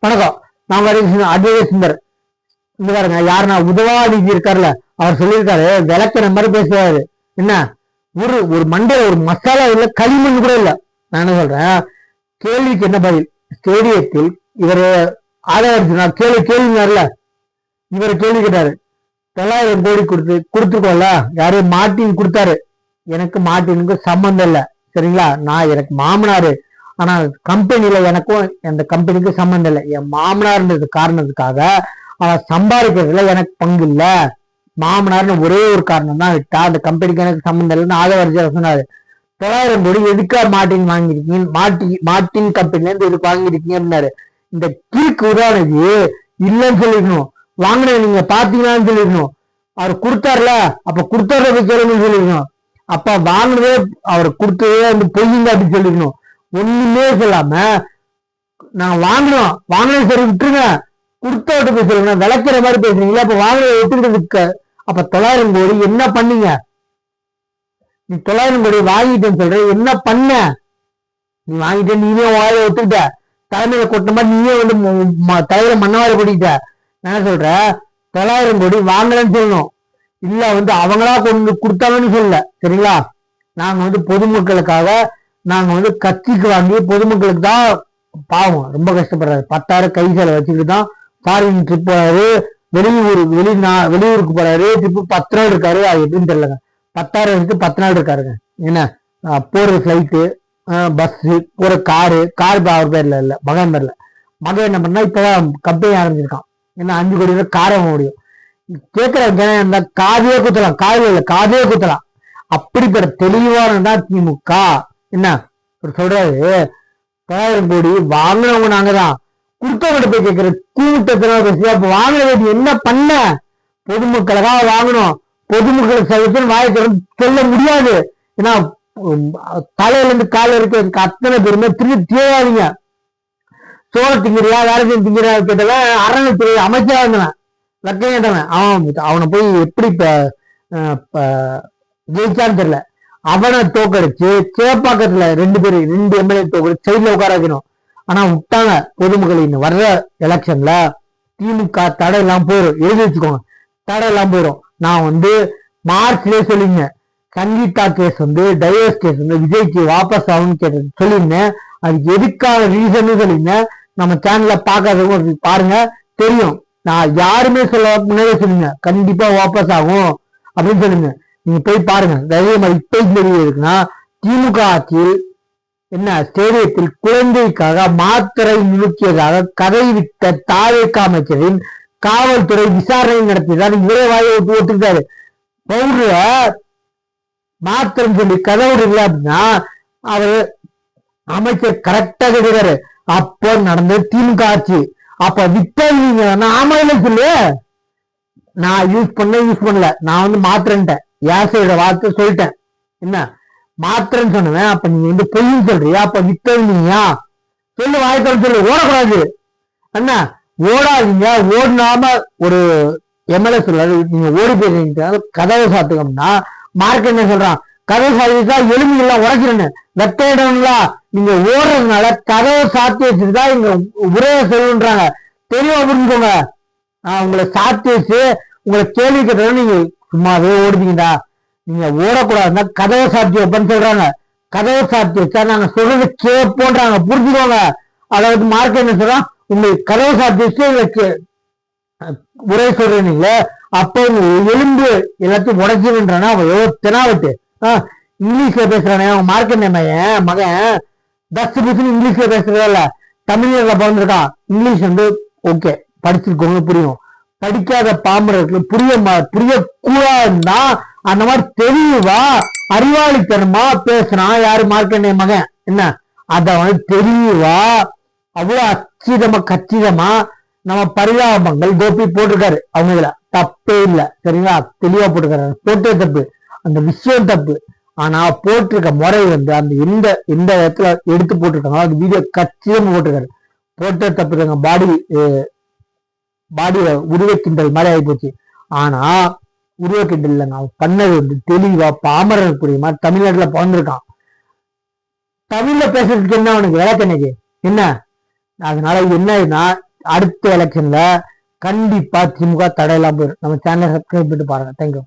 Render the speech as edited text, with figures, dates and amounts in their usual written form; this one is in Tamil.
வணக்கம். நான் அட்வொகேட் சுந்தர். இந்த பாருங்க, யாருன்னா உதவாநிதி இருக்காருல்ல, அவர் சொல்லியிருக்காரு, விளக்கிற மாதிரி பேசுவாரு. என்ன ஒரு ஒரு மண்டையில ஒரு மசாலா இல்ல, களிமண் கூட இல்ல. நான் என்ன சொல்றேன், கேள்விக்கு என்ன பதில்? ஸ்டேடியத்தில் இவர் ஆதரவு கேள்வினார்ல, இவர் கேள்வி கேட்டாரு. 900 கோடி கொடுத்துருக்கோம்ல, யாரு மார்ட்டின் கொடுத்தாரு. எனக்கு மார்ட்டினுக்கு சம்பந்தம் இல்லை, சரிங்களா? நான் எனக்கு மாமனாரு, ஆனா கம்பெனில எனக்கும் அந்த கம்பெனிக்கு சம்பந்தம் இல்லை. என் மாமனார்ன்றது காரணத்துக்காக அவன் சம்பாதிக்கிறதுல எனக்கு பங்கு இல்ல. மாமனார்னு ஒரே ஒரு காரணம் தான் விட்டா அந்த கம்பெனிக்கு எனக்கு சம்பந்தம் இல்லைன்னு ஆதரவு சொன்னாரு. 900 கோடி எதுக்கா மார்ட்டின் வாங்கிருக்கீங்க, மார்ட்டின் கம்பெனில இருந்து எதுக்கு வாங்கிருக்கீங்க அப்படின்னாரு. இந்த கீழ்க்கு உதாரணது இல்லைன்னு சொல்லிருக்கணும், வாங்கின நீங்க பாத்தீங்களான்னு சொல்லிருக்கணும். அவர் கொடுத்தாருல, அப்ப கொடுத்தாரு கேளுங்கன்னு சொல்லிருக்கணும். அப்ப வாங்கினதே அவர் கொடுத்ததே வந்து பொய்யுங்க அப்படின்னு சொல்லிருக்கணும். ஒண்ணுமே சொல்லாம நான் வாங்கினேன் சரி விட்டுருங்க, கொடுத்த போய் சொல்லுங்க, விளக்குற மாதிரி பேசுறீங்களா? அப்ப வாங்கின விட்டுக்கிட்டு அப்ப 900 கோடி என்ன பண்ணீங்க? நீ 900 கோடி வாங்கிட்டேன்னு சொல்ற, என்ன பண்ண? நீ வாங்கிட்ட, நீயே வாயில ஒத்துக்கிட்ட, தலைமையில கொட்ட மாதிரி நீயே வந்து தயிர மண்ணவாரி கொட்டிட்ட. நான் சொல்ற 900 கோடி வாங்கலன்னு சொல்லணும், இல்ல வந்து அவங்களா கொண்டு கொடுத்தாங்கன்னு சொல்லல, சரிங்களா? நாங்க வந்து பொதுமக்களுக்காக, நாங்க வந்து கட்சிக்கு வாங்கி பொதுமக்களுக்கு தான் பாவம் ரொம்ப கஷ்டப்படுறாரு. 10,000 கை சேலை வச்சுக்கிட்டு தான் ஃபாரின் ட்ரிப் போறாரு, வெளியூருக்கு போறாரு, ட்ரிப்பு 10 நாள் இருக்காரு. அது எப்படின்னு தெரியலங்க, 10,000 10 நாள் இருக்காருங்க. என்ன போற ஃபிளைட்டு, பஸ், போற காரு அவர் பேர்ல இல்ல, மகன் பேர்ல. மகன் என்ன பண்ணா இப்பதான் கம்பெனி ஆரம்பிச்சிருக்கான். என்ன 5 கோடி ரூபாய் காரை வாங்க முடியும். கேட்கிற காதையே குத்தலாம், காதில் இல்ல காதையே குத்தலாம். அப்படிப்பட்ட தெளிவானதான் திமுக. என்ன சொல்றாரு, 900 கோடி வாங்கினவங்க நாங்கதான், கொடுத்தவங்க போய் கேட்கிற கூட்டத்தினால பேசி. அப்ப வாங்கினது என்ன பண்ண? பொதுமக்களுக்காக வாங்கணும், பொதுமக்களுக்கு சர்வீஸ் வாயை சொல்ல முடியாது. ஏன்னா தலையில இருந்து கால இருக்க அத்தனை பேருமே திரும்பி தேவாதீங்க. சோழ திங்கிறியா, வேலை திங்கிறியா கேட்டவன் அறநிலைத்துறை அமைச்சரா இருந்தவன், லக்கம் கேட்டவன். அவனை போய் எப்படி ஜெயிச்சான்னு தெரியல. அவனை தோக்கடிச்சு சேப்பாக்கத்துல 2 எம்எல்ஏ தோக்கடிச்சு சைட்ல உட்கார வைக்கணும். ஆனா விட்டாங்க. பொதுமக்களின் வர்ற எலெக்ஷன்ல திமுக தடை எல்லாம் போயிடும், எழுதி வச்சுக்கோங்க, தடை எல்லாம் போயிடும். நான் வந்து மார்ச்லயே சொல்லியிருந்தேன், சங்கீதா கேஸ் வந்து டைவர்ஸ் கேஸ் வந்து விஜய்க்கு வாபஸ் ஆகும்னு கேட்டு சொல்லியிருந்தேன். அதுக்கு எதுக்கான ரீசன் சொல்லியிருந்தேன். நம்ம சேனல்ல பார்க்காதவங்க பாருங்க, தெரியும். நான் யாருமே சொல்ல முன்னாடியே சொல்லுங்க, கண்டிப்பா வாபஸ் ஆகும் அப்படின்னு சொல்லுங்க. நீங்க போய் பாருங்க. தைரியமாக இப்ப இருக்குன்னா, திமுக ஆட்சியில் என்ன ஸ்டேடியத்தில் குழந்தைக்காக மாத்திரை நுணுக்கியதாக கதை விட்ட தாவேக அமைச்சரின் காவல்துறை விசாரணை நடத்தியதான் இவரே வாயை விட்டு ஒத்துக்கிட்டாரு. பவுடர மாத்திரை சொல்லி கதை விடுறீங்க அப்படின்னா அவரு அமைச்சர் கரெக்டா கேட்கிறாரு. அப்போ நடந்த திமுக ஆட்சி. அப்ப விட்டீங்க, ஆமா இல்ல சொல்லு, நான் யூஸ் பண்ணல, நான் வந்து மாத்திரன்ட்டேன், யாசையோட வார்த்தை சொல்லிட்டேன். என்ன மாத்திரன்னு சொன்னவன், அப்ப நீங்க வந்து பொய்ன்னு சொல்றியா? அப்ப வித்தீங்கயா சொல்லு, வாய்ப்பு சொல்லு, ஓடக்கூடாது. என்ன ஓடாதீங்க, ஓடினாம ஒரு எம்எல்ஏ சொல்றாரு, நீங்க ஓடி போயிருந்தீங்க கதவை சாத்துக்கம்னா மார்க் என்ன சொல்றான், கதவை சாத்திட்டா எலும்புகள்லாம் உடைக்கிறேன்னு வெட்டையிடங்களா? நீங்க ஓடுறதுனால கதவை சாத்தி வச்சுட்டுதா இங்க உரைய சொல்லுன்றாங்க, தெரியும் புரிஞ்சுக்கோங்க. உங்களை சாத்தி வச்சு உங்களை கேள்வி கேட்டா நீங்க சும்மாவே ஓடுவீங்கடா. நீங்க ஓடக்கூடாதுன்னா கதவை சாத்தி வைப்பேன்னு சொல்றாங்க. கதவை சாத்தி வச்சா நாங்க சொல்றது கேட்போன்றாங்க, புரிஞ்சுக்கோங்க. அதாவது மார்க் என்ன சொல்றான், உங்களுக்கு கதவை சாத்தி வச்சு உங்களுக்கு உரை சொல்றீங்களே, அப்ப எலும்பு எல்லாத்தையும் உடைச்சுன்றானா அவன் எவ்வளவு தெனாவட்டு. இங்கிலீஷ்ல பேசுறானே அவன் மார்க்கெட் மகன் தஸ்து புதுன்னு இங்கிலீஷ்ல பேசுறதில்ல, தமிழ்ல பிறந்திருக்கான். இங்கிலீஷ் வந்து ஓகே படிச்சிருக்கவங்க புரியும், படிக்காத பாமரருக்கு புரிய கூடாதுன்னா அந்த மாதிரி தெளிவா அறிவாளித்தனமா பேசுறான். யாரு மார்க்கெட் மகன். என்ன அத வந்து தெளிவா அவ்வளவு அச்சிதமா கச்சிதமா நம்ம பரிதாபங்கள் கோபி போட்டிருக்காரு. அவங்க இதுல தப்பே இல்லை, சரிங்களா? தெளிவா போட்டிருக்காரு. போட்டே தப்பு, அந்த விஷயம் தப்பு. ஆனா போட்டிருக்க முறை வந்து அந்த எந்த இடத்துல எடுத்து போட்டிருக்காங்க அது வீடியோ கச்சிதமா போட்டிருக்காரு. போட்டே தப்பு தாங்க. பாடிய உருவக்கிண்டல் மாதிரி ஆகி போச்சு. ஆனா உருவக்கிண்டல் இல்லைங்க, அவன் பண்ணது வந்து தெளிவா பாமரர் புரியுற மாதிரி தமிழ்நாட்டுல பிறந்திருக்கான். தமிழ்ல பேசுறதுக்கு என்ன அவனுக்கு விளக்கணைக்கு என்ன? அதனால என்னன்னா அடுத்த எலெக்ஷன்ல கண்டிப்பா திமுக தடையெல்லாம் போயிடும். நம்ம சேனலை சப்ஸ்கிரைப் பண்ணிட்டு பாருங்க. தேங்க்யூ.